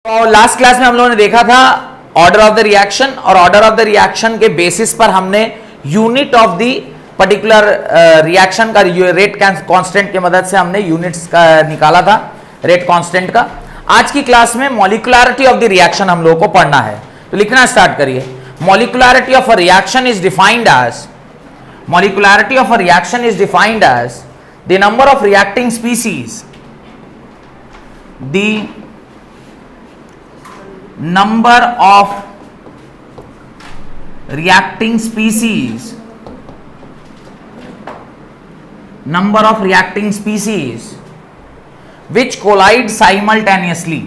तो last class में हम लोगों ने देखा था ऑर्डर ऑफ द रिएक्शन, और ऑर्डर ऑफ द रिएक्शन के बेसिस पर हमने unit of the particular reaction का रेट कांस्टेंट की मदद से हमने यूनिट्स का निकाला था, रेट कांस्टेंट का। आज की क्लास में मॉलिक्युलरिटी ऑफ द रिएक्शन हम लोगों को पढ़ना है, तो लिखना स्टार्ट करिए। Molecularity of a reaction is defined as molecularity of a reaction is defined as the number of reacting species, the number of reacting species which collide simultaneously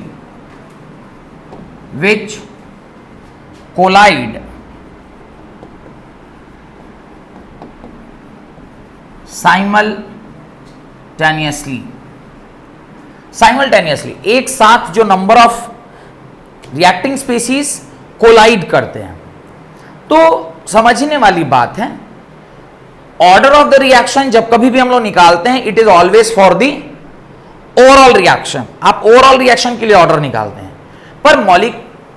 simultaneously एक साथ जो number of reacting species collide करते हैं। तो समझने वाली बात है, ऑर्डर ऑफ द रिएक्शन जब कभी भी हम लोग निकालते हैं, it is always for the overall reaction. आप ओवरऑल रिएक्शन के लिए ऑर्डर निकालते हैं, पर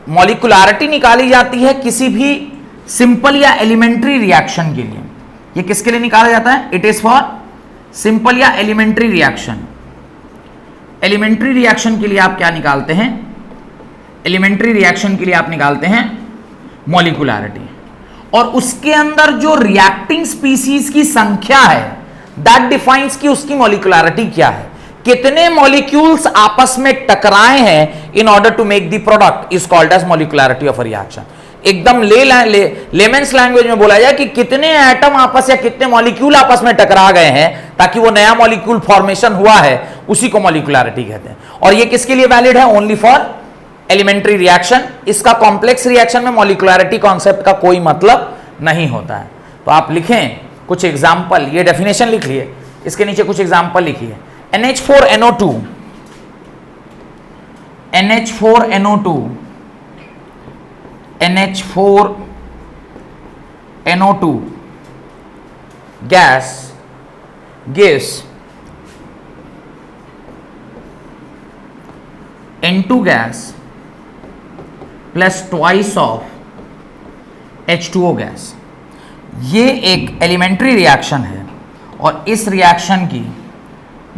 मॉलिक्युलरिटी निकाली जाती है किसी भी सिंपल या एलिमेंट्री रिएक्शन के लिए। ये किसके लिए निकाला जाता है? इट इज फॉर सिंपल या एलिमेंट्री रिएक्शन। एलिमेंट्री रिएक्शन के लिए आप क्या निकालते हैं? एलिमेंट्री रिएक्शन के लिए आप निकालते हैं मॉलिक्युलरिटी, और उसके अंदर जो रिएक्टिंग स्पीसीज की संख्या है दैट डिफाइंस कि उसकी मॉलिक्युलरिटी क्या है। कितने मॉलिक्यूल्स आपस में टकराए हैं in order to make the product is called as molecularity of a reaction. एकदम लेमेंस लैंग्वेज में बोला जाए कि कितने एटम आपस या कितने मॉलिक्यूल आपस में टकरा गए हैं ताकि वो नया मॉलिक्यूल फॉर्मेशन हुआ है, उसी को मॉलिक्युलरिटी कहते हैं। और ये किसके लिए वैलिड है? Only for elementary reaction. इसका कॉम्प्लेक्स रिएक्शन में मॉलिक्युलरिटी कॉन्सेप्ट का कोई मतलब नहीं होता है। तो आप लिखें कुछ एग्जाम्पल, ये डेफिनेशन लिख लिए, इसके नीचे कुछ एग्जाम्पल लिखिए। NH4NO2 gas gives N2 gas plus twice of H2O gas. ये एक एलिमेंट्री रिएक्शन है, और इस रिएक्शन की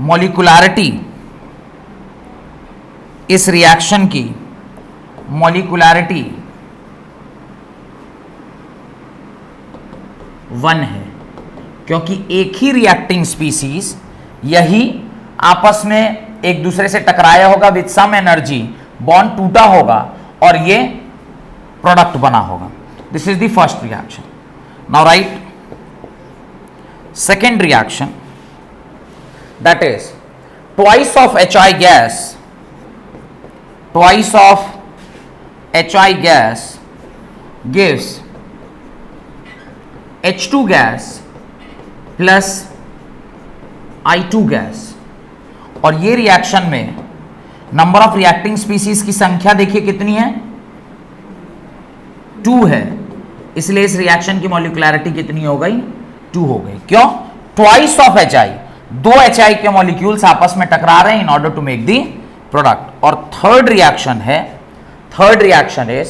मॉलिक्युलरिटी 1 है, क्योंकि एक ही रिएक्टिंग स्पीसीज यही आपस में एक दूसरे से टकराया होगा विद सम एनर्जी, बॉन्ड टूटा होगा और ये प्रोडक्ट बना होगा। This is the first reaction. Now right second reaction, that is twice of HI gas gives H2 gas plus I2 gas. और ये रिएक्शन में नंबर ऑफ रिएक्टिंग स्पीसीज की संख्या देखिए कितनी है? 2 है, इसलिए इस रिएक्शन की मॉलिक्युलरिटी कितनी हो गई? 2 हो गई। क्यों? ट्वाइस ऑफ HI, 2 HI के मॉलिक्यूल्स आपस में टकरा रहे हैं in order to make the product. और third reaction is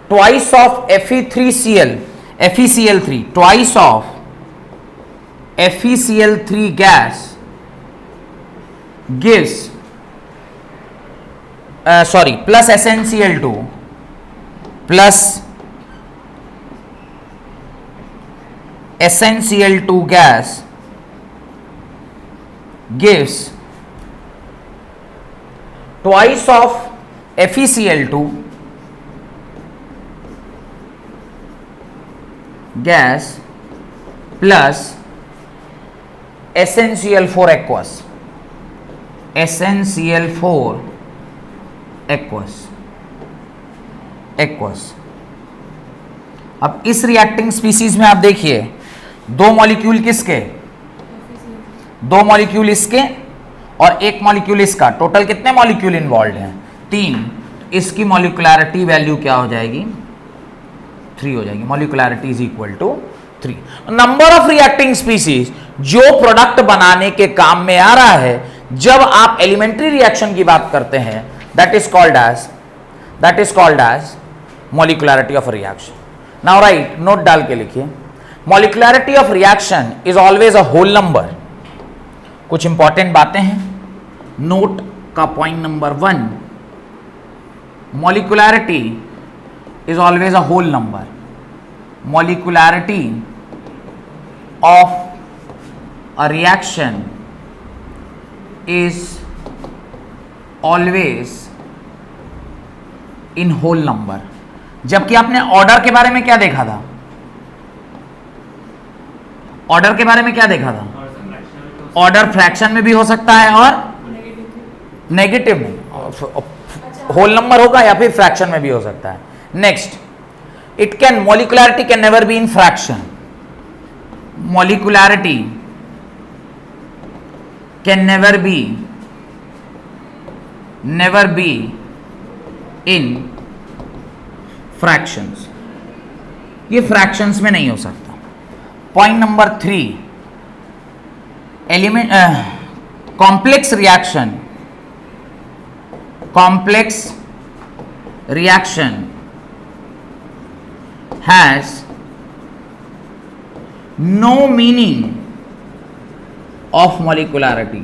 twice of FeCl3, twice of FeCl3 gas gives plus SnCl2 gas gives twice of FeCl2 gas plus SnCl4 aqueous। अब इस reacting species में आप देखिए, 2 मॉलिक्यूल किसके? 2 molecule इसके और 1 molecule इसका। टोटल कितने मॉलिक्यूल इन्वॉल्व हैं? 3। इसकी मॉलिक्युलरिटी वैल्यू क्या हो जाएगी? 3 हो जाएगी। Molecularity is equal to 3। Number of reacting species जो प्रोडक्ट बनाने के काम में आ रहा है। जब आप एलिमेंट्री रिएक्शन की बात करते हैं that is called as molecularity of a reaction. Now write, note डाल के लिखिए, molecularity of reaction is always a whole number. कुछ इंपॉर्टेंट बातें हैं, नोट का point number 1, molecularity is always a whole number. Molecularity of a reaction is always in whole number. जबकि आपने order के बारे में क्या देखा था? ऑर्डर के बारे में क्या देखा था? ऑर्डर फ्रैक्शन में भी हो सकता है और नेगेटिव में, होल नंबर होगा या फिर फ्रैक्शन में भी हो सकता है. Next, it can, molecularity can never be in fraction. Molecularity can never be in fractions. ये फ्रैक्शंस में नहीं हो सकता. Point number 3, element complex reaction has no meaning of molecularity.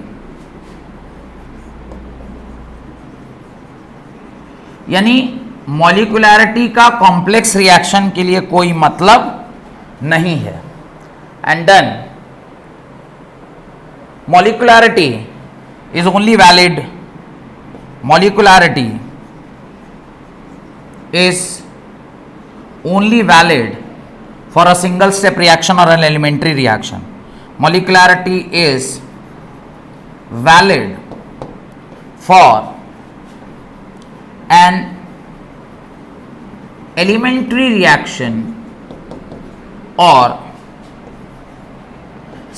यानी मॉलिकुलैरिटी का कॉम्प्लेक्स रिएक्शन के लिए कोई मतलब नहीं है. And then molecularity is only valid, molecularity is only valid for a single step reaction or an elementary reaction. Molecularity is valid for an elementary reaction or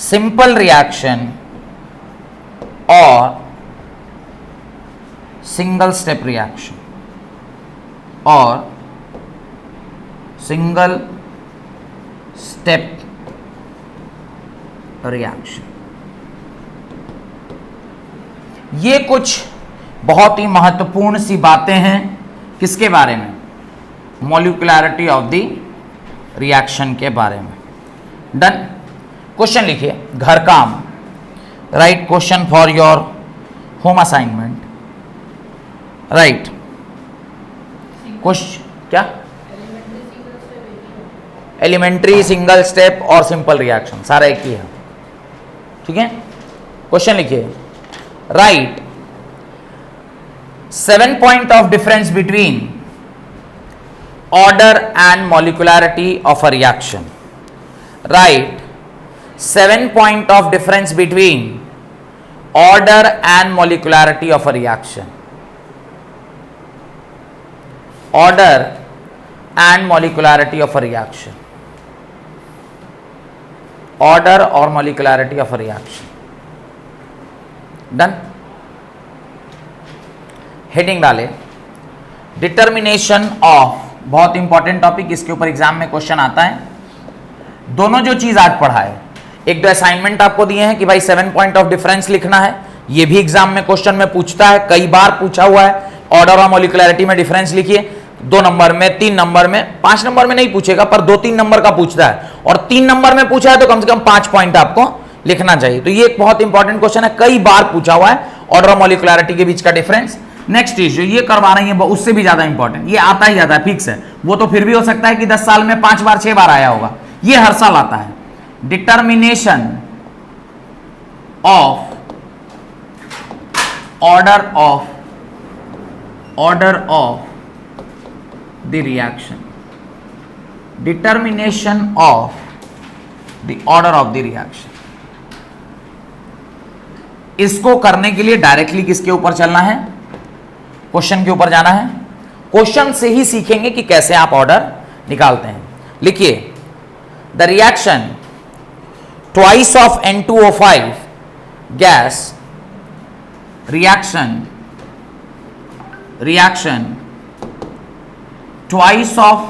simple reaction or single step reaction or single step reaction. ये कुछ बहुत ही महत्वपूर्ण सी बातें हैं किसके बारे में? मॉलिक्युलैरिटी of the reaction के बारे में. डन. क्वेश्चन लिखिए, घर काम. Right question for your home assignment. Right question क्या? एलिमेंट्री, सिंगल स्टेप और सिंपल रिएक्शन सारा एक ही है. ठीक है. क्वेश्चन लिखिए, right 7 point of difference between order and molecularity of a reaction. Right 7 point of difference between order and molecularity of a reaction. Order and molecularity of a reaction. Order और molecularity of a reaction. Done. Heading डाले, determination of. बहुत important topic, इसके ऊपर exam में question आता है. दोनों जो चीज आज पढ़ा है, एक दो असाइनमेंट आपको दिए हैं कि भाई 7 पॉइंट ऑफ डिफरेंस लिखना है. ये भी एग्जाम में क्वेश्चन में पूछता है, कई बार पूछा हुआ है. ऑर्डर और मॉलिक्युलैरिटी में डिफरेंस लिखिए. 2 नंबर में, 3 नंबर में, 5 नंबर में नहीं पूछेगा पर 2-3 नंबर का पूछता है. और 3 नंबर में पूछा है तो कम से कम 5 पॉइंट आपको लिखना चाहिए. तो ये एक बहुत इंपॉर्टेंट क्वेश्चन है, कई बार पूछा हुआ है, ऑर्डर और मॉलिक्युलैरिटी के बीच का डिफरेंस. नेक्स्ट इज जो ये करवा रही है उससे भी ज्यादा इंपॉर्टेंट, ये आता ही आता है, फिक्स है. वो तो फिर भी हो सकता है कि 10 साल में 5 बार 6 बार आया होगा, ये हर साल आता है. Determination of order of the reaction. Determination of the order of the reaction. इसको करने के लिए डायरेक्टली किसके ऊपर चलना है? क्वेश्चन के ऊपर जाना है. क्वेश्चन से ही सीखेंगे कि कैसे आप ऑर्डर निकालते हैं. लिखिए, the reaction twice of N2O5 gas, reaction twice of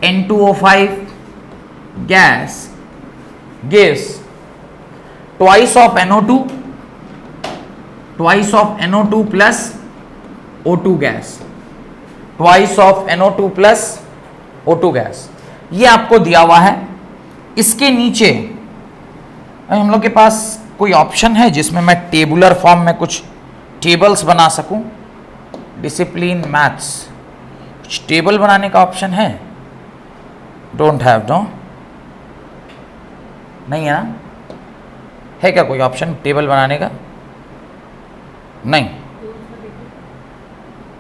N2O5 gas gives twice of NO2 plus O2 gas, twice of NO2 plus O2 gas, ये आपको दिया हुआ है। इसके नीचे हम लोग के पास कोई ऑप्शन है जिसमें मैं टेबुलर फॉर्म में कुछ टेबल्स बना सकूं? डिसिप्लिन मैथ्स, कुछ टेबल बनाने का ऑप्शन है? डोंट हैव, नो, नहीं है ना? है क्या कोई ऑप्शन टेबल बनाने का? नहीं।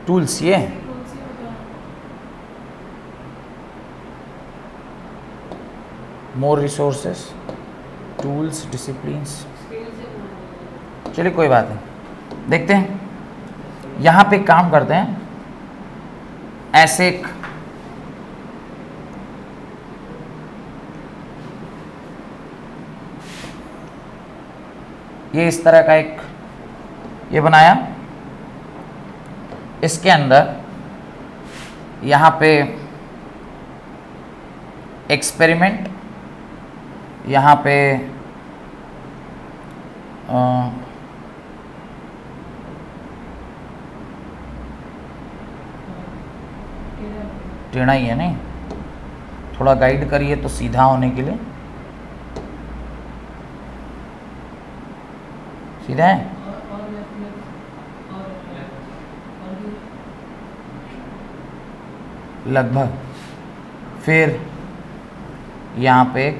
टूल्स, ये मोर रिसोर्सेस, टूल्स, डिसिप्लिन्स, चलिए कोई बात नहीं, देखते हैं। यहां पे काम करते हैं, ऐसे एक ये इस तरह का एक ये बनाया, इसके अंदर यहां पे एक्सपेरिमेंट, यहाँ पे टेढ़ा ही है, नहीं, थोड़ा गाइड करिए तो सीधा होने के लिए। सीधा है? लगभग। फिर यहाँ पे एक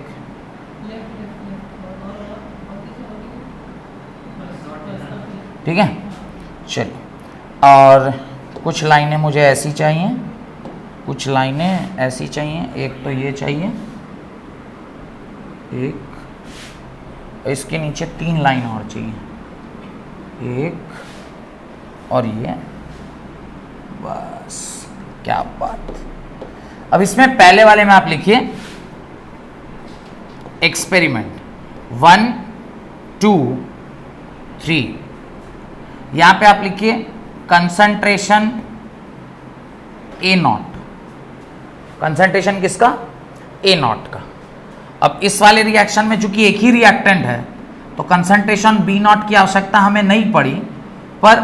ठीक है, चलिए। और कुछ लाइनें मुझे ऐसी चाहिए, कुछ लाइनें ऐसी चाहिए, एक तो ये चाहिए, एक, इसके नीचे 3 लाइन और चाहिए, एक और ये, बस, क्या बात। अब इसमें पहले वाले में आप लिखिए एक्सपेरिमेंट 1 2 3, यहां पे आप लिखिए कंसंट्रेशन A0, कंसंट्रेशन किसका? A0 का। अब इस वाले रिएक्शन में चूंकि एक ही रिएक्टेंट है तो कंसंट्रेशन B0 की आवश्यकता हमें नहीं पड़ी, पर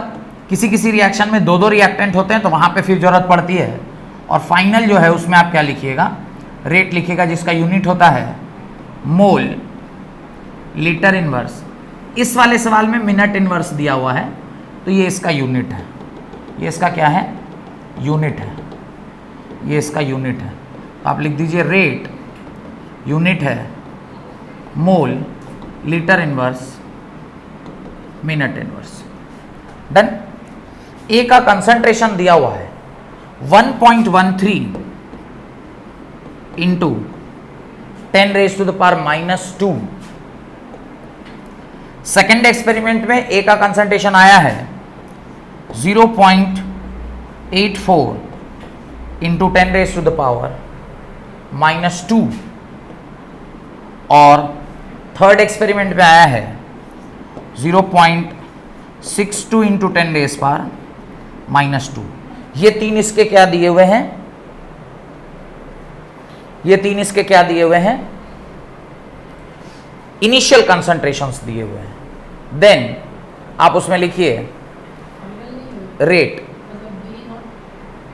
किसी किसी रिएक्शन में 2-2 रिएक्टेंट होते हैं तो वहां पे फिर जरूरत पड़ती है। और फाइनल जो है उसमें आप क्या लिखिएगा? रेट लिखिएगा, जिसका यूनिट होता है मोल लीटर इनवर्स। इस वाले सवाल में मिनट इनवर्स दिया हुआ है तो ये इसका यूनिट है, ये इसका क्या है? यूनिट है, ये इसका यूनिट है। तो आप लिख दीजिए रेट यूनिट है mole litre inverse minute inverse. Done. A का कंसंट्रेशन दिया हुआ है 1.13 इंटू 10⁻⁻²। सेकेंड एक्सपेरिमेंट में ए का कंसंट्रेशन आया है 0.84 इंटू 10⁻⁻²। और थर्ड एक्सपेरिमेंट में आया है 0.62 इंटू 10⁻⁻²। ये 3 इसके क्या दिए हुए हैं? ये 3 इसके क्या दिए हुए हैं? इनिशियल कंसंट्रेशंस दिए हुए हैं। देन आप उसमें लिखिए रेट।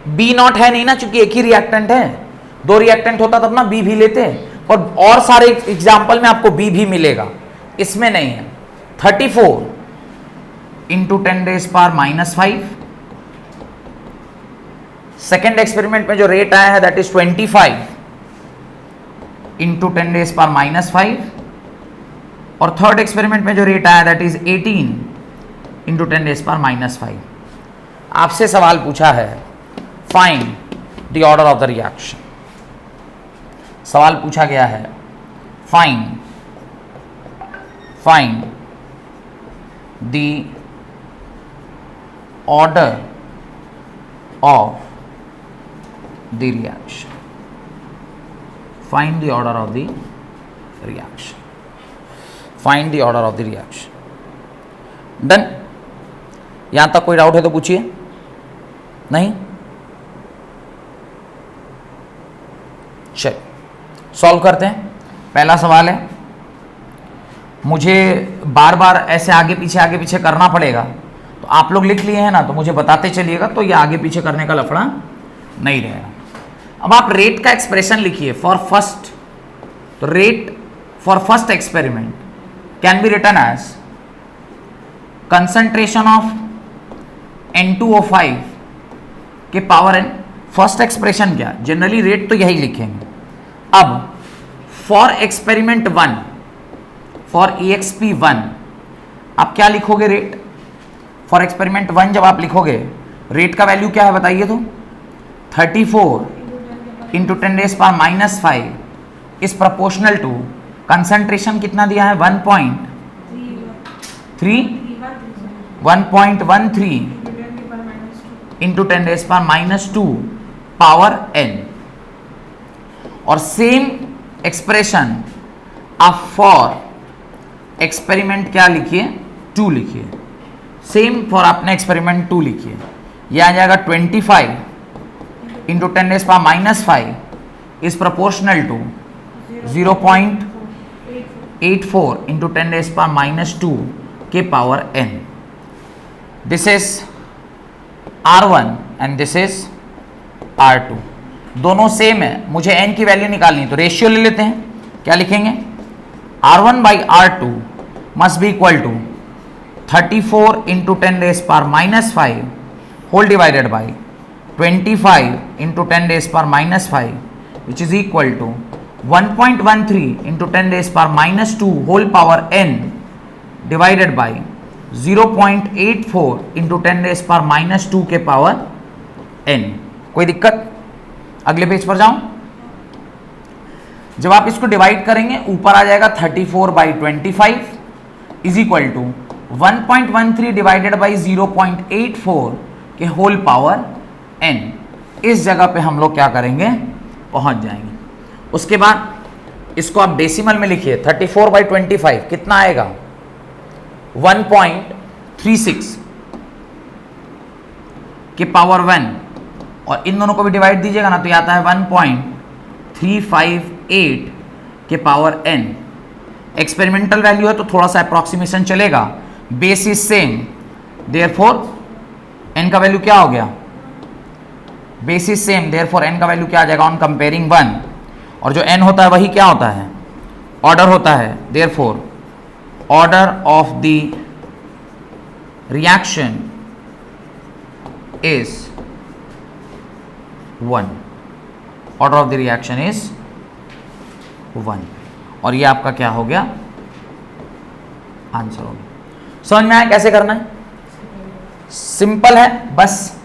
B0 है नहीं ना, चूंकि एक ही रिएक्टेंट है, 2 रिएक्टेंट होता तब ना B भी लेते, और सारे एग्जाम्पल में आपको B भी मिलेगा, इसमें नहीं है। 34 इंटू 10⁻⁻5। सेकेंड एक्सपेरिमेंट में जो रेट आया है दैट इज 25 इंटू 10⁻⁻5। और थर्ड एक्सपेरिमेंट में जो रेट आया दैट इज 18 इंटू 10⁻⁻5। आपसे सवाल पूछा है find the order of the reaction. सवाल पूछा गया है find the order of the reaction. Find the order of the reaction. Find the order of the reaction. Done. यहां तक कोई डाउट है तो पूछिए। नहीं? चलिए सॉल्व करते हैं। पहला सवाल है, मुझे बार बार ऐसे आगे पीछे करना पड़ेगा तो आप लोग लिख लिए हैं ना, तो मुझे बताते चलिएगा, तो ये आगे पीछे करने का लफड़ा नहीं रहेगा। अब आप रेट का एक्सप्रेशन लिखिए फॉर फर्स्ट, तो rate for first experiment can be written as concentration of N2O5 के पावर n। फर्स्ट एक्सप्रेशन क्या, जनरली रेट तो यही लिखेंगे। अब फॉर एक्सपेरिमेंट 1, फॉर EXP1 आप क्या लिखोगे, रेट फॉर एक्सपेरिमेंट 1 जब आप लिखोगे, रेट का वैल्यू क्या है बताइए तो, 34 into 10⁻⁻5 is proportional to concentration कितना दिया है, 1.13 इंटू 10⁻⁻2 पावर n। और सेम एक्सप्रेशन आप फॉर एक्सपेरिमेंट क्या लिखिए, 2 लिखिए। सेम फॉर आपने एक्सपेरिमेंट 2 लिखिए, यह आ जाएगा 25 into 10⁻⁻5 is proportional to 0.84 into 10⁻⁻2 के power n। This is R1 and this is R2, दोनों सेम है। मुझे n की वैल्यू निकालनी, तो रेशियो ले लेते हैं। क्या लिखेंगे, R1 by R2 must be equal to 34 into 10⁻⁻5 whole divided by 25 into 10⁻⁻5 which is equal to 1.13 into 10⁻⁻2 whole power n divided by 0.84 into 10⁻⁻2 के पावर n। कोई दिक्कत, अगले पेज पर जाऊं। जब आप इसको डिवाइड करेंगे, ऊपर आ जाएगा 34/25 is equal to 1.13 divided by 0.84 के होल पावर n। इस जगह पे हम लोग क्या करेंगे, पहुंच जाएंगे। उसके बाद इसको आप डेसिमल में लिखिए, 34/25 कितना आएगा, 1.36 के पावर 1, और इन दोनों को भी डिवाइड दीजिएगा ना, तो ये आता है 1.358 के पावर n। एक्सपेरिमेंटल वैल्यू है तो थोड़ा सा अप्रॉक्सीमेशन चलेगा, base is same, therefore n का वैल्यू क्या हो गया, base is same, therefore n का वैल्यू क्या आ जाएगा ऑन कंपेयरिंग 1, और जो n होता है वही क्या होता है, ऑर्डर होता है। Therefore order of the reaction is 1, order of the reaction is 1, और ये आपका क्या हो गया, आंसर हो गया। समझ में आया कैसे करना है, सिंपल है, बस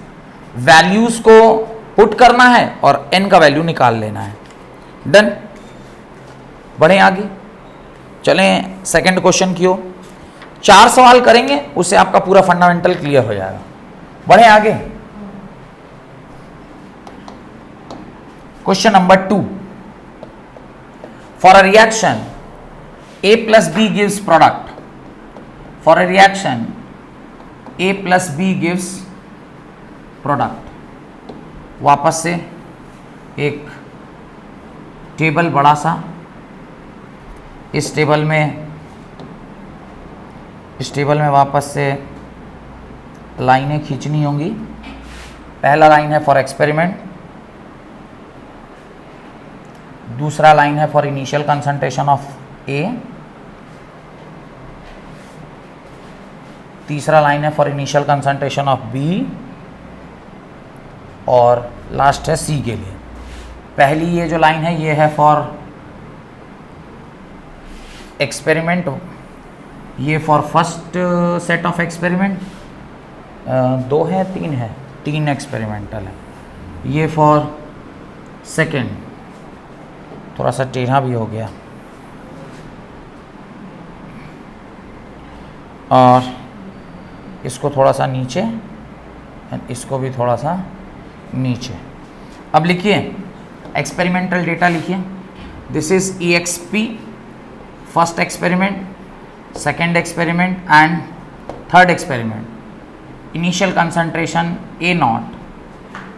वैल्यूज को पुट करना है और n का वैल्यू निकाल लेना है। डन, बढ़े आगे, चलें सेकंड क्वेश्चन की ओर। 4 सवाल करेंगे, उससे आपका पूरा फंडामेंटल क्लियर हो जाएगा। बढ़े आगे, question number 2। For a reaction A plus B gives product, for a reaction A plus B gives product। वापस से एक टेबल बड़ा सा, इस टेबल में वापस से लाइनें खींचनी होंगी। पहला लाइन है फॉर एक्सपेरिमेंट, दूसरा लाइन है for initial concentration of A, तीसरा लाइन है for initial concentration of B, और लास्ट है सी के लिए। पहली ये जो लाइन है ये है फॉर एक्सपेरिमेंट, ये for first set of experiment, 2 है 3 है, 3 एक्सपेरिमेंटल है। ये फॉर सेकेंड, थोड़ा सा टेढ़ा भी हो गया, और इसको थोड़ा सा नीचे, इसको भी थोड़ा सा नीचे। अब लिखिए एक्सपेरिमेंटल डेटा लिखिए, this is EXP first experiment, second experiment and third experiment. Initial concentration A0,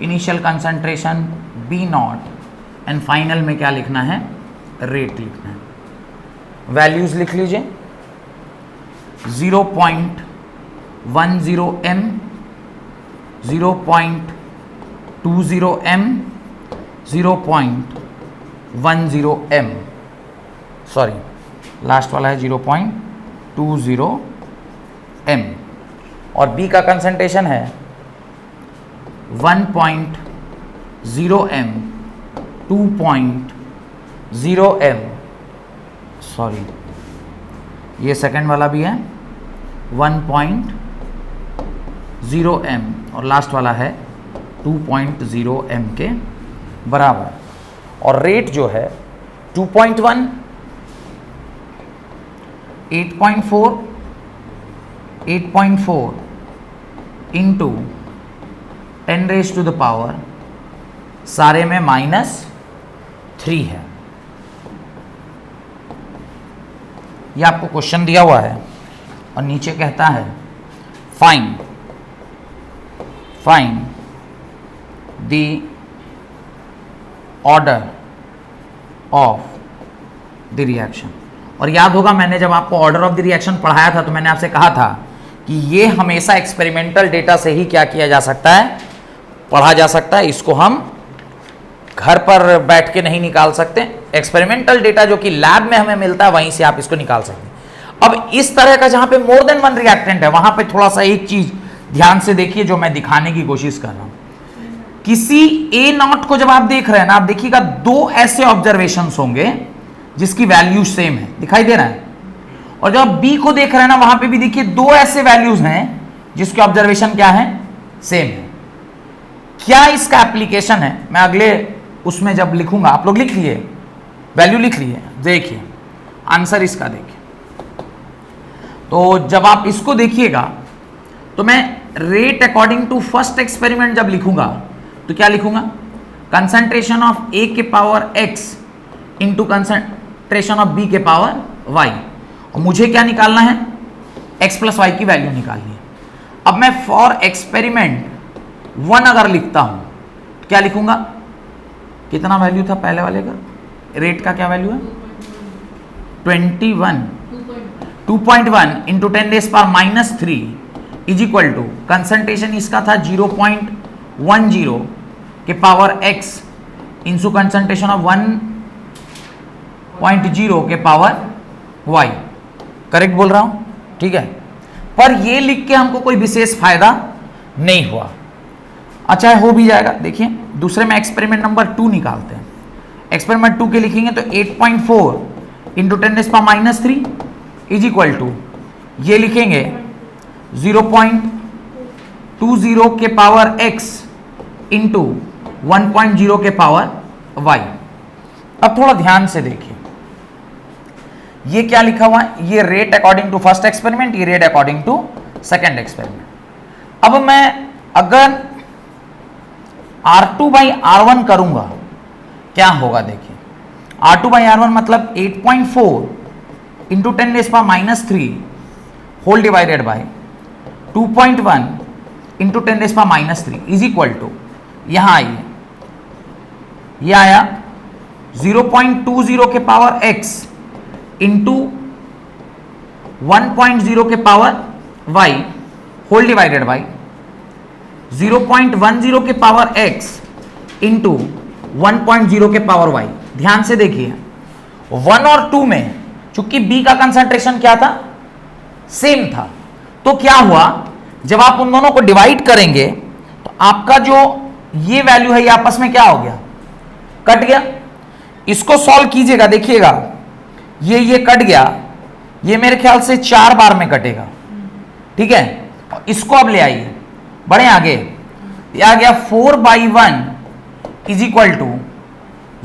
initial concentration B0, and final में क्या लिखना है, रेट लिखना है। वैल्यूज लिख लीजिए, 0.10 m, 0.20 m, 0.10 m, sorry last वाला है 0.20 m, और B का कंसंट्रेशन है 1.0 m, 2.0 m, सॉरी ये सेकंड वाला भी है 1.0 m, और लास्ट वाला है 2.0 m के बराबर। और रेट जो है 2.1, 8.4, 8.4 इंटू 10⁻⁻, सारे में -3 है। ये आपको क्वेश्चन दिया हुआ है और नीचे कहता है find the order of the reaction. और याद होगा मैंने जब आपको ऑर्डर ऑफ द रिएक्शन पढ़ाया था तो मैंने आपसे कहा था कि ये हमेशा एक्सपेरिमेंटल डेटा से ही क्या किया जा सकता है, पढ़ा जा सकता है। इसको हम घर पर बैठ के नहीं निकाल सकते। एक्सपेरिमेंटल डेटा जो कि लैब में हमें मिलता है वहीं से आप इसको निकाल सकते हैं। अब इस तरह का जहां पे मोर देन वन रिएक्टेंट है वहां पे थोड़ा सा एक चीज ध्यान से देखिए जो मैं दिखाने की कोशिश कर रहा हूं। किसी A0 को जब आप देख रहे हैं ना, आप देखिएगा दो ऐसे ऑब्जर्वेशंस होंगे जिसकी वैल्यू सेम है, दिखाई दे रहा है। और जब आप B को देख रहे हैं ना, वहां पे भी देखिए दो ऐसे वैल्यूज हैं जिसके ऑब्जर्वेशन क्या है, सेम है। क्या इसका एप्लीकेशन है, मैं अगले उसमें जब लिखूंगा, आप लोग लिख लिए, वैल्यू लिख लिए, देखिए आंसर इसका देखिए। तो जब आप इसको देखिएगा तो मैं rate according to first experiment जब लिखूंगा तो क्या लिखूंगा, कंसंट्रेशन ऑफ A के power x into concentration of B के पावर y। और मुझे क्या निकालना है, x प्लस वाई की वैल्यू निकालनी है। अब मैं फॉर एक्सपेरिमेंट 1 अगर लिखता हूं तो क्या लिखूंगा, कितना वैल्यू था पहले वाले का, रेट का क्या वैल्यू है 21, 2.1 into 10⁻³ is equal to concentration इसका था 0.10 के power x into concentration of 1.0 के पावर y। करेक्ट बोल रहा हूं, ठीक है। पर ये लिख के हमको कोई विशेष फायदा नहीं हुआ। अच्छा हो भी जाएगा, देखिए दूसरे में एक्सपेरिमेंट नंबर 2 निकालते हैं। एक्सपेरिमेंट 2 के लिखेंगे तो 8.4 इंटू 10⁻³ इज इक्वल टू, ये लिखेंगे 0.20 के पावर x इंटू 1.0 के पावर y। अब थोड़ा ध्यान से देखिए, ये क्या लिखा हुआ है, ये rate according to first experiment, ये rate according to second experiment. अब मैं अगर R2/R1 करूंगा क्या होगा, देखिए R2/R1 मतलब 8.4 into 10⁻³ whole divided by 2.1 into 10⁻³ is equal to, यहां आइए, यह आया 0.20 के पावर x इंटू 1.0 के power y whole divided by 0.10 के पावर x इंटू 1.0 के पावर y। ध्यान से देखिए 1 और 2 में चूंकि B का कंसंट्रेशन क्या था, सेम था, तो क्या हुआ, जब आप उन दोनों को डिवाइड करेंगे तो आपका जो ये वैल्यू है ये आपस में क्या हो गया, कट गया। इसको सॉल्व कीजिएगा, देखिएगा ये कट गया, ये मेरे ख्याल से 4 बार में कटेगा, ठीक है। इसको अब ले आइए, बढ़े आगे, ये आ गया 4/1 इज इक्वल टू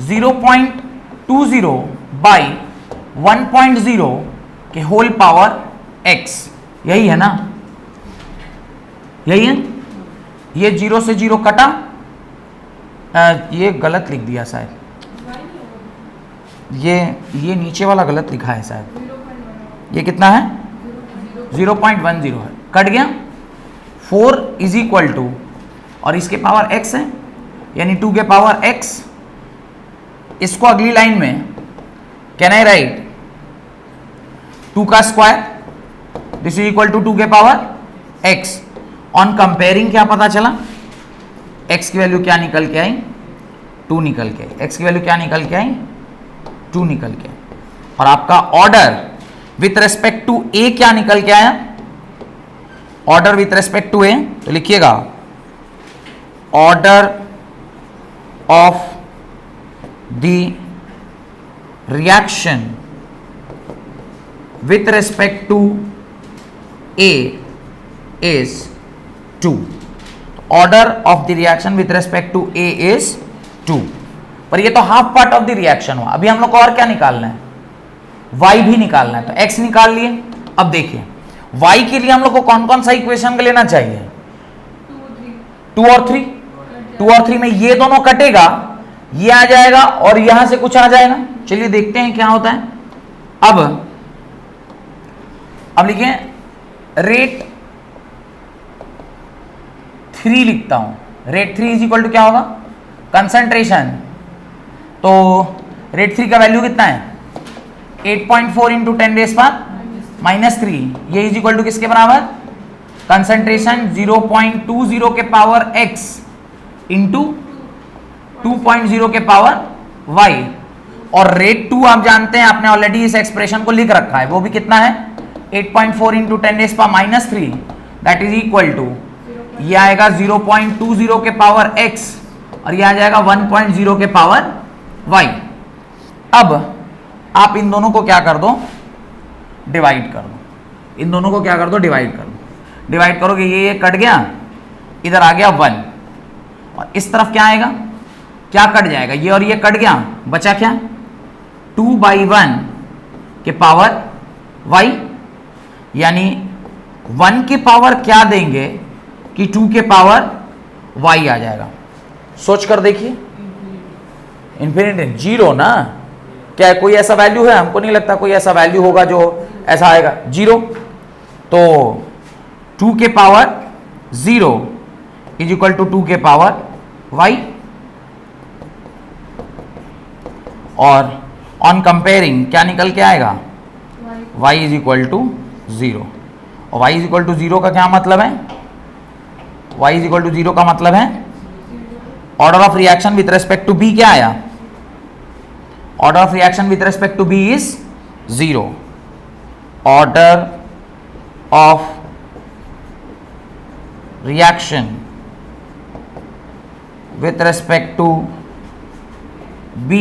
0.20 बाई 1.0 के होल पावर x। यही है ना, यही है। ये 0 से 0 कटा, ये गलत लिख दिया शायद, ये नीचे वाला गलत लिखा है शायद, ये कितना है 0.10 है, कट गया। 4 इज इक्वल टू, और इसके पावर x है यानी 2 के पावर x। इसको अगली लाइन में कैन आई राइट 2 का square, this is equal to 2 के पावर x ऑन कंपेयरिंग क्या पता चला, x की वैल्यू क्या निकल के आई, 2 निकल के आई। x की वैल्यू क्या निकल के आई, 2 निकल के आई। और आपका order with respect to a क्या निकल के आया, order with respect to a, तो लिखिएगा order of the reaction with respect to A is 2. Order of the reaction with respect to A is 2. पर ये तो half part of the reaction हुआ। अभी हम लोग को और क्या निकालना है, y भी निकालना है। तो x निकाल लिए। अब देखिए y के लिए हम लोग को कौन कौन सा इक्वेशन लेना चाहिए, 2 और 3। 2 और 3 में ये दोनों कटेगा, ये आ जाएगा और यहां से कुछ आ जाएगा। चलिए देखते हैं क्या होता है। अब लिखिए रेट 3 लिखता हूं। रेट 3 इज इक्वल टू क्या होगा, कंसंट्रेशन। तो रेट 3 का वैल्यू कितना है, 8.4 इंटू 10⁻³ ये इज इक्वल टू किसके बराबर, कंसंट्रेशन 0.20 के पावर x इंटू 2.0 के पावर y। और रेट 2 आप जानते हैं, आपने ऑलरेडी इस एक्सप्रेशन को लिख रखा है, वो भी कितना है 8.4 into 10⁻³ that is equal to, ये आएगा 0.20 के पावर x और ये आ जाएगा 1.0 के पावर y। अब आप इन दोनों को क्या कर दो, डिवाइड कर दो। इन दोनों को क्या कर दो, डिवाइड कर दो। डिवाइड करोगे ये कट गया, इधर आ गया 1 और इस तरफ क्या आएगा, क्या कट जाएगा, ये और ये कट गया, बचा क्या 2/1 के पावर y। यानी 1 के पावर क्या देंगे कि 2 के पावर y आ जाएगा। सोच कर देखिए, इन्फिनिटी, जीरो ना, क्या है कोई ऐसा वैल्यू है, हमको नहीं लगता कोई ऐसा वैल्यू होगा जो ऐसा आएगा, 0। तो 2 के पावर 0 इज इक्वल टू 2 के पावर y। और ऑन कंपेयरिंग क्या निकल के आएगा, y इज इक्वल टू 0। और y इज इक्वल टू 0 का क्या मतलब है, y इज इक्वल टू 0 का मतलब है order of reaction with respect to b क्या आया, order of reaction with respect to b is 0। Order of reaction with respect to b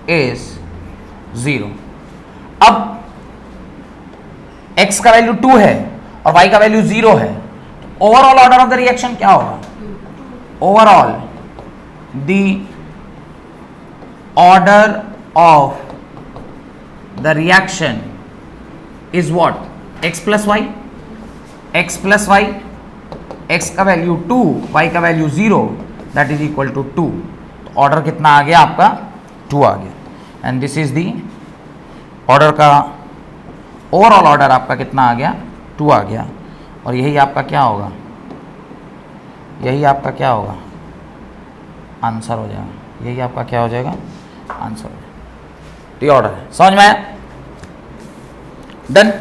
is 0। अब x का वैल्यू 2 है और y का वैल्यू 0 है, overall order of the reaction क्या होगा, overall the order of the reaction is what, x plus Y. x plus Y, x का value 2, y का value 0 that is equal to 2। तो ऑर्डर कितना आ गया आपका, 2 आ गया। And this is the order का, ओवरऑल ऑर्डर आपका कितना आ गया, 2 आ गया। और यही आपका क्या होगा, यही आपका क्या होगा, आंसर हो जाएगा। यही आपका क्या हो जाएगा, आंसर हो जाएगा। तो ये ऑर्डर है, समझ में आया, डन,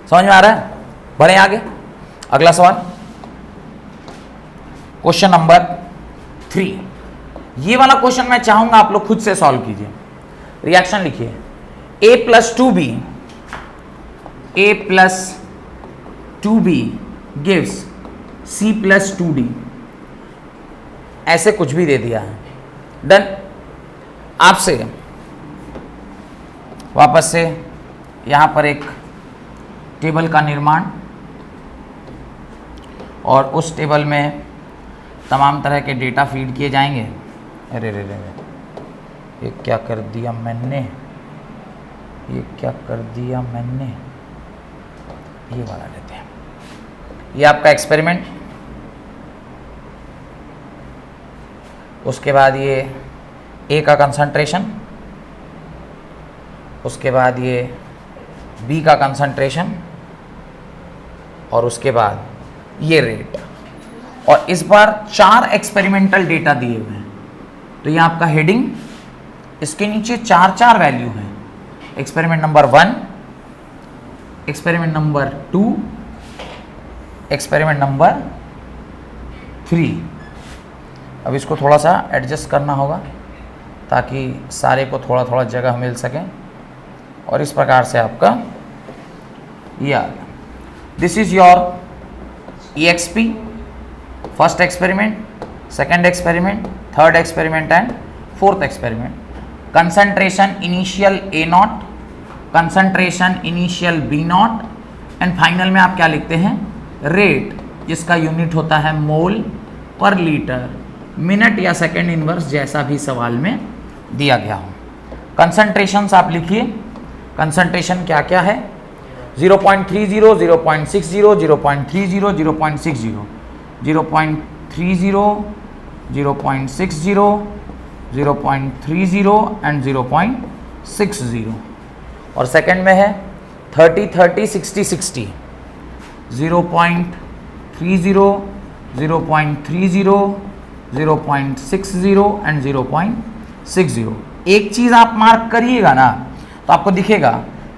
समझ में आ रहा है। बढ़े आगे, अगला सवाल, क्वेश्चन नंबर 3। ये वाला क्वेश्चन मैं चाहूंगा आप लोग खुद से सॉल्व कीजिए। रिएक्शन लिखिए, a plus 2b, a plus 2b gives c plus 2d। ऐसे कुछ भी दे दिया है, डन। आपसे वापस से यहां पर एक टेबल का निर्माण और उस टेबल में तमाम तरह के डेटा फीड किए जाएंगे। अरे रे रे, ये क्या कर दिया मैंने, ये क्या कर दिया मैंने, ये वाला लेते हैं। ये आपका एक्सपेरिमेंट, उसके बाद ये ए का कंसंट्रेशन, उसके बाद ये बी का कंसंट्रेशन और उसके बाद ये रेट। और इस बार 4 एक्सपेरिमेंटल डेटा दिए हुए हैं। तो ये आपका हेडिंग, इसके नीचे 4 वैल्यू हैं। Experiment number 1, experiment number 2 experiment number 3। अब इसको थोड़ा सा एडजस्ट करना होगा ताकि सारे को थोड़ा थोड़ा जगह मिल सके, और इस प्रकार से आपका ये आ गया। This is your EXP, first experiment, second experiment, third experiment and fourth experiment. Concentration initial A0, concentration initial B0 and final में आप क्या लिखते हैं, रेट, जिसका यूनिट होता है मोल पर लीटर, मिनट या सेकेंड इनवर्स, जैसा भी सवाल में दिया गया हो। कंसंट्रेशंस आप लिखिए, कंसंट्रेशन क्या क्या है, 0.30, 0.60, 0.30, 0.60, 0.30, 0.60, 0.30 एंड 0.60। और सेकंड में है 30, 30, 60, 60, 0.30, 0.30, 0.60 एंड 0.60। एक चीज आप मार्क करिएगा ना तो आपको दिखेगा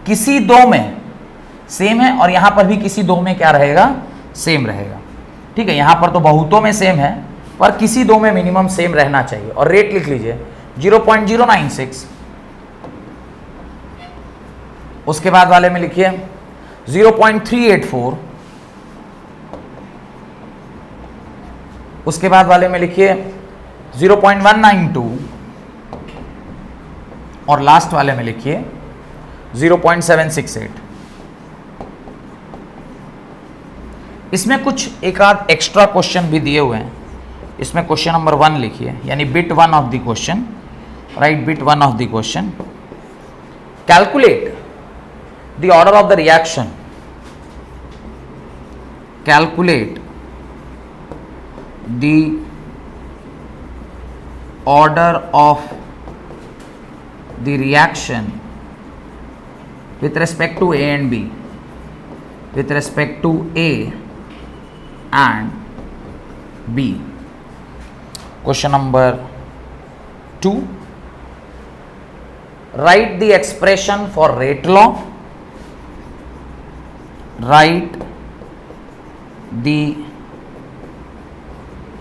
किसी दो में सेम है और यहां पर भी किसी दो में क्या रहेगा, सेम रहेगा। ठीक है, यहां पर तो बहुतों में सेम है पर किसी दो में मिनिमम सेम रहना चाहिए। और रेट लिख लीजिए 0.096, उसके बाद वाले में लिखिए 0.384, उसके बाद वाले में लिखिए 0.192 और लास्ट वाले में लिखिए 0.768। इसमें कुछ एक आध एक्स्ट्रा क्वेश्चन भी दिए हुए हैं। इसमें क्वेश्चन नंबर 1 लिखिए, यानी bit 1 of the question, right, bit 1 of the question, calculate the order of the reaction, calculate the order of the reaction with respect to A and B, with respect to A and B. Question number 2, write the expression for rate law, write the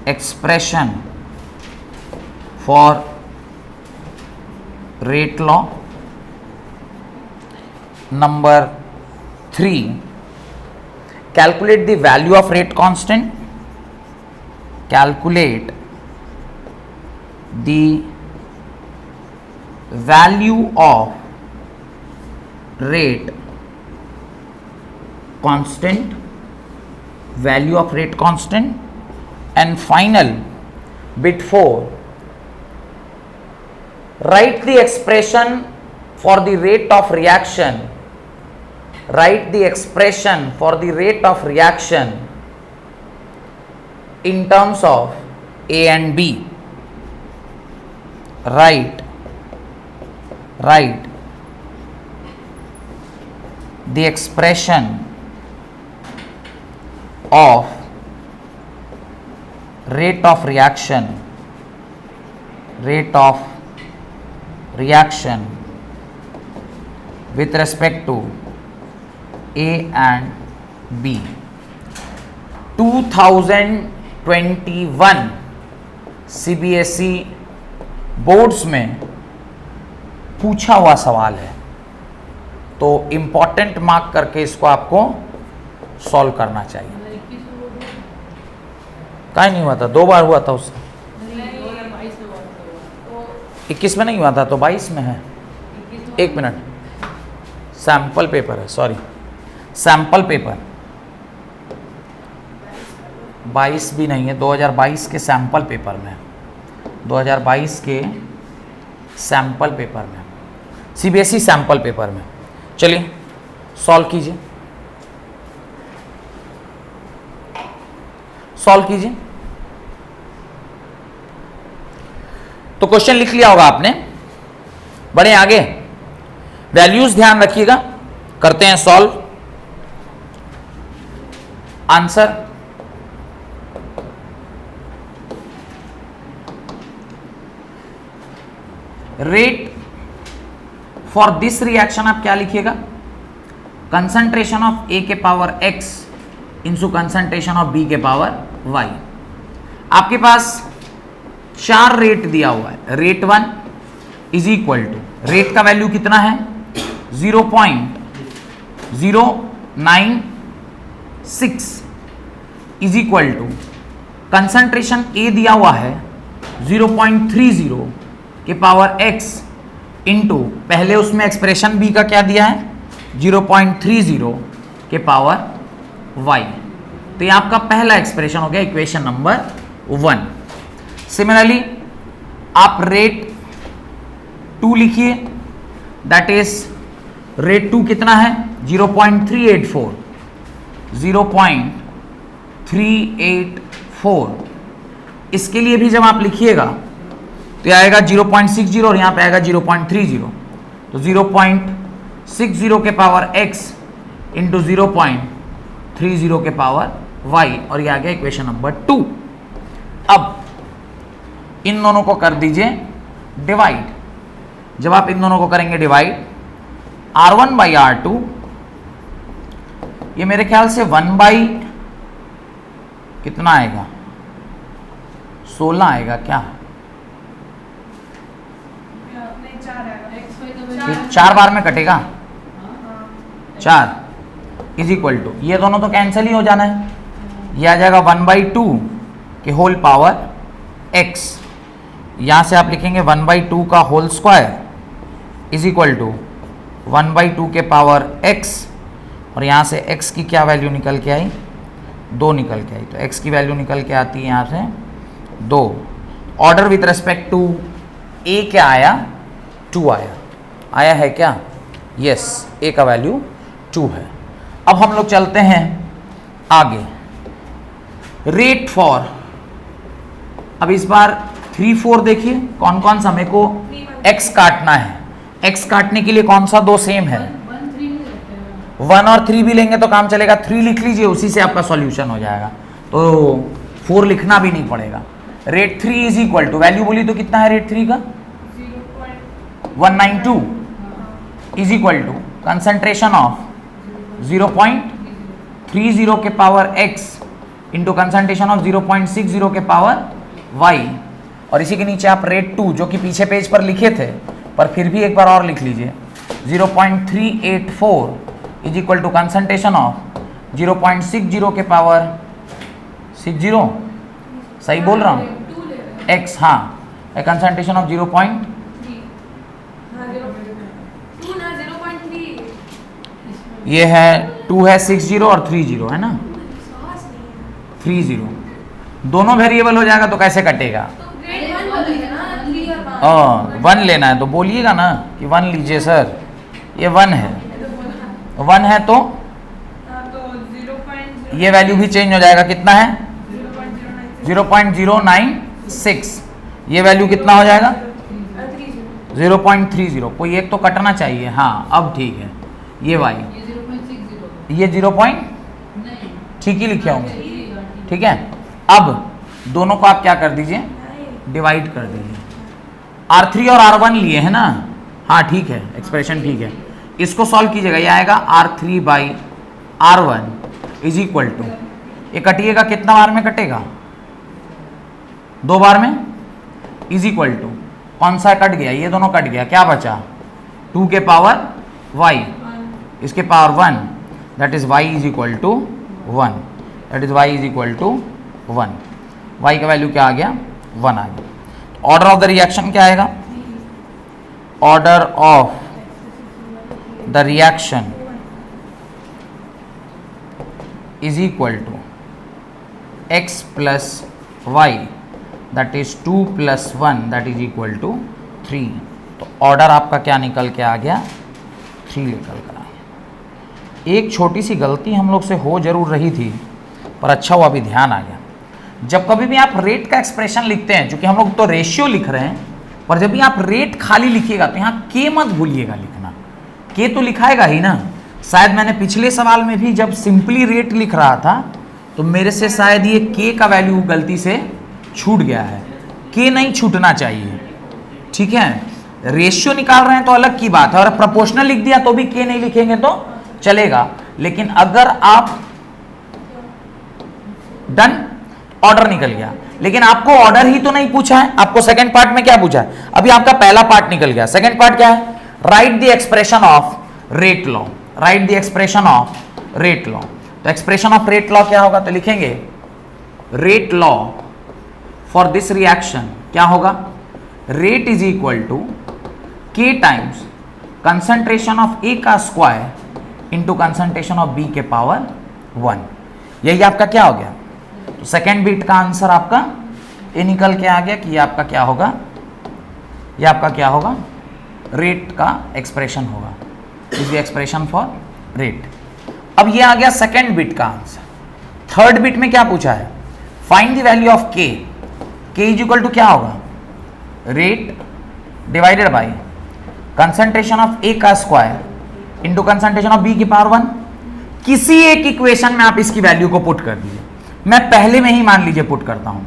expression for rate law. Number 3, calculate the value of rate constant, calculate the value of rate constant, value of rate constant, and final bit 4, write the expression for the rate of reaction, write the expression for the rate of reaction in terms of A and B. Write the expression of rate of reaction with respect to A and B. 2021 CBSE boards में पूछा हुआ सवाल है, तो important mark करके इसको आपको solve करना चाहिए। काहे नहीं हुआ था, 2 बार हुआ था उससे, 21 में नहीं हुआ था तो 22 में है। 1 मिनट, सैंपल पेपर है, सॉरी, सैंपल पेपर 22 भी नहीं है, 2022 के सैंपल पेपर में, 2022 के सैंपल पेपर में, सीबीएसई सैंपल पेपर में। चलिए सॉल्व कीजिए, सॉल्व कीजिए। तो क्वेश्चन लिख लिया होगा आपने, बढ़े आगे, वैल्यूज ध्यान रखिएगा, करते हैं solve. Answer rate for this reaction आप क्या लिखिएगा, कंसंट्रेशन ऑफ ए के power x into concentration of B के पावर y। आपके पास 4 रेट दिया हुआ है। Rate 1 is equal to, rate का वैल्यू कितना है 0.096 is equal to concentration A दिया हुआ है 0.30 के पावर x इंटू पहले उसमें एक्सप्रेशन बी का क्या दिया है 0.30 के पावर y। तो ये आपका पहला एक्सप्रेशन हो गया, इक्वेशन नंबर 1। सिमिलरली आप रेट 2 लिखिए, दैट इज रेट 2 कितना है 0.384, 0.384। इसके लिए भी जब आप लिखिएगा तो ये आएगा 0.60 और यहाँ पे आएगा 0.30, तो 0.60 के पावर x इंटू 0.30 के पावर y, और ये आ गया इक्वेशन नंबर 2। अब इन दोनों को कर दीजिए डिवाइड। जब आप इन दोनों को करेंगे डिवाइड, R1 बाई R2, ये मेरे ख्याल से 1 बाई कितना आएगा 16 आएगा क्या, 4 बार में कटेगा 4 इज इक्वल टू, ये दोनों तो कैंसिल ही हो जाना है, ये आ जाएगा 1/2 के होल पावर x। यहां से आप लिखेंगे 1/2 का whole square is equal to 1/2 के पावर x, और यहां से x की क्या वैल्यू निकल के आई 2 निकल के आई, तो x की वैल्यू निकल के आती है यहां से 2। Order with respect to a क्या आया 2 आया है क्या, यस a का वैल्यू 2 है। अब हम लोग चलते हैं आगे, रेट फॉर। अब इस बार 3 4 देखिए कौन कौन सा मेरे को x काटना है। x काटने के लिए कौन सा 2 सेम है, 1 और 3 भी लेंगे तो काम चलेगा, 3 लिख लीजिए, उसी से आपका सॉल्यूशन हो जाएगा, तो 4 लिखना भी नहीं पड़ेगा। Rate 3 is equal to, value बोली तो कितना है रेट 3 का 192 is equal to concentration of 0.30 के power x into concentration of 0.60 के पावर y, और इसी के नीचे आप रेट 2 जो कि पीछे पेज पर लिखे थे पर फिर भी एक बार और लिख लीजिए 0.384 is equal to concentration of 0.60 के पावर 60, सही बोल रहा हूँ x, हाँ कंसंट्रेशन ऑफ 0.3, ये है 2 है 60 और 30 है ना 30, दोनों वेरिएबल हो जाएगा तो कैसे कटेगा, 1 लेना है तो बोलिएगा ना कि 1 लीजिए सर, ये 1 है तो ये वैल्यू भी चेंज हो जाएगा, कितना है 0.096, ये वैल्यू कितना हो जाएगा 0.30, कोई एक तो कटना चाहिए, हाँ अब ठीक है, ये y ये 0 ठीक ही लिखे होंगे, ठीक है। अब दोनों को आप क्या कर दीजिए डिवाइड कर दीजिए, R3 और R1 लिए है ना, हाँ ठीक है एक्सप्रेशन ठीक है, इसको सॉल्व कीजिएगा, ये आएगा R3 by R1 is equal to, ये कटिएगा कितना बार में कटेगा 2 बार में, इज इक्वल टू कौन सा कट गया, ये दोनों कट गया, क्या बचा 2 के पावर y, इसके power 1, that is y is equal to 1, that is y is equal to 1, y का वैल्यू क्या आ गया 1 आ गया। ऑर्डर ऑफ द रिएक्शन क्या आएगा, order of the reaction is equal to x plus y, that is 2 plus 1, that is equal to 3। तो order आपका क्या निकल के आ गया 3 निकल कर आ गया। एक छोटी सी गलती हम लोग से हो जरूर रही थी, पर अच्छा हुआ अभी ध्यान आ गया। जब कभी भी आप रेट का एक्सप्रेशन लिखते हैं, क्योंकि हम लोग तो रेशियो लिख रहे हैं, पर जब भी आप रेट खाली लिखिएगा तो यहाँ के मत भूलिएगा लिखना, के तो लिखाएगा ही ना। शायद मैंने पिछले सवाल में भी जब सिंपली रेट लिख रहा था तो मेरे से शायद ये के का वैल्यू गलती से छूट गया है, के नहीं छूटना चाहिए, ठीक है। रेशियो निकाल रहे हैं तो अलग की बात है, और प्रोपोर्शनल लिख दिया तो भी के नहीं लिखेंगे तो चलेगा, लेकिन अगर आप डन, ऑर्डर निकल गया। लेकिन आपको ऑर्डर ही तो नहीं पूछा है, आपको सेकंड पार्ट में क्या पूछा है? अभी आपका पहला पार्ट निकल गया, सेकंड पार्ट क्या है? Write the expression of rate law, write the expression of rate law. तो एक्सप्रेशन ऑफ रेट लॉ क्या होगा? तो लिखेंगे rate law for this reaction क्या होगा? Rate is equal to k times concentration of A का square into concentration of B के power 1। यही आपका क्या हो गया? तो सेकेंड बीट का आंसर आपका ये निकल के आ गया कि ये आपका क्या होगा? ये आपका क्या होगा? रेट का एक्सप्रेशन होगा, is the expression for rate. अब ये आ गया सेकेंड बीट का आंसर। थर्ड बीट में क्या पूछा है? फाइंड द वैल्यू ऑफ के। के इज इक्वल टू क्या होगा? Rate divided by concentration of A का square into concentration of B की पावर 1। किसी एक इक्वेशन में आप इसकी वैल्यू को पुट कर दीजिए। मैं पहले में ही मान लीजिए पुट करता हूं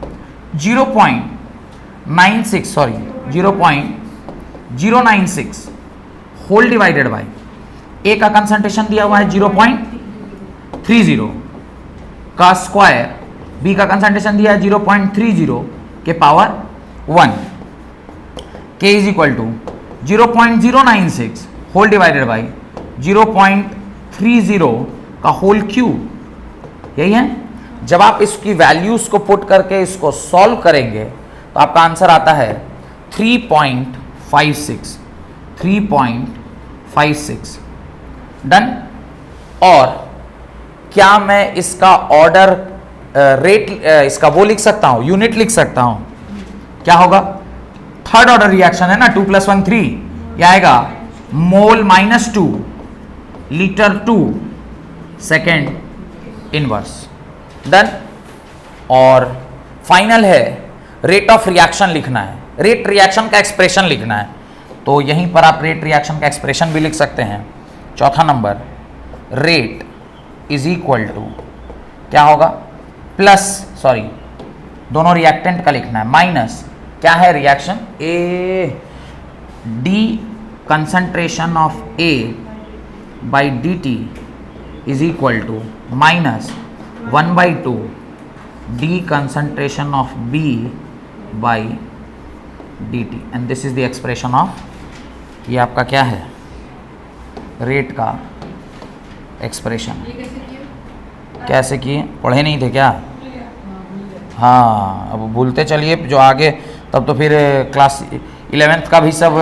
0.96 सॉरी 0.096 होल डिवाइडेड बाय ए का कंसंट्रेशन दिया हुआ है 0.30 का स्क्वायर, बी का कंसंट्रेशन दिया है 0.30 के power 1। K is equal to 0.096 whole divided by 0.30 का होल क्यूब। यही है। जब आप इसकी वैल्यूज को पुट करके इसको सॉल्व करेंगे तो आपका आंसर आता है 3.56 डन। और क्या मैं इसका ऑर्डर रेट इसका वो लिख सकता हूं, यूनिट लिख सकता हूं? क्या होगा? थर्ड ऑर्डर रिएक्शन है ना, 2 + 1 3, यह आएगा मोल -2 लीटर 2 सेकेंड इनवर्स। डन। और फाइनल है रेट ऑफ रिएक्शन लिखना है, रेट रिएक्शन का एक्सप्रेशन लिखना है। तो यहीं पर आप रेट रिएक्शन का एक्सप्रेशन भी लिख सकते हैं। चौथा number, rate is equal to क्या होगा? प्लस सॉरी दोनों रिएक्टेंट का लिखना है, माइनस क्या है reaction? A d concentration of A by d t is equal to minus 1/2 d concentration of B by d t, and this is the expression of, ये आपका क्या है? रेट का एक्सप्रेशन। कैसे किए? पढ़े नहीं थे क्या? हाँ, अब भूलते चलिए जो आगे, तब तो फिर क्लास 11th का भी सब।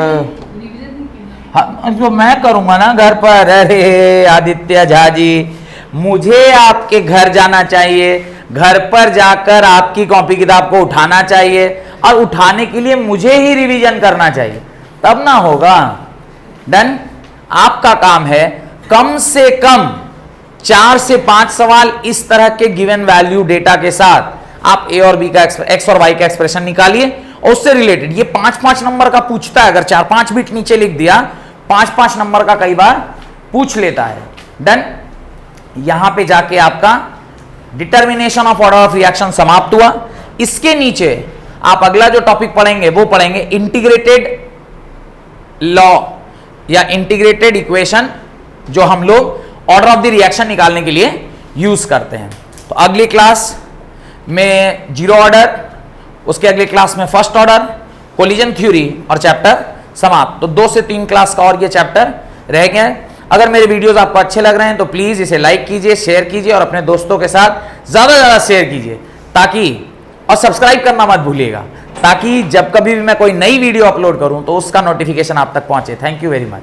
हाँ, जो मैं करूँगा ना घर पर। अरे आदित्य झा जी, मुझे आपके घर जाना चाहिए, घर पर जाकर आपकी कॉपी किताब को उठाना चाहिए, और उठाने के लिए मुझे ही रिवीजन करना चाहिए, तब ना होगा। डन। आपका काम है कम से कम 4 से 5 सवाल इस तरह के गिवन वैल्यू डेटा के साथ आप ए और बी का एक्स और वाई का एक्सप्रेशन निकालिए, और उससे रिलेटेड ये 5-5 नंबर का पूछता है। अगर 4-5 बिट नीचे लिख दिया, 5-5 नंबर का कई बार पूछ लेता है। डन। यहां पे जाके आपका determination of order of reaction समाप्त हुआ। इसके नीचे आप अगला जो टॉपिक पढ़ेंगे वो पढ़ेंगे इंटीग्रेटेड लॉ या इंटीग्रेटेड इक्वेशन, जो हम लोग ऑर्डर ऑफ द रिएक्शन निकालने के लिए यूज करते हैं। तो अगली क्लास में जीरो ऑर्डर, उसके अगले क्लास में फर्स्ट ऑर्डर, कोलिजन थ्योरी और चैप्टर समाप्त। तो 2 से 3 क्लास का और ये चैप्टर रह गए हैं। अगर मेरे वीडियोस आपको अच्छे लग रहे हैं तो प्लीज इसे लाइक कीजिए, शेयर कीजिए और अपने दोस्तों के साथ ज्यादा ज्यादा शेयर कीजिए, ताकि, और सब्सक्राइब करना मत भूलिएगा, ताकि जब कभी भी मैं कोई नई वीडियो अपलोड करूं तो उसका नोटिफिकेशन आप तक पहुंचे। Thank you very much.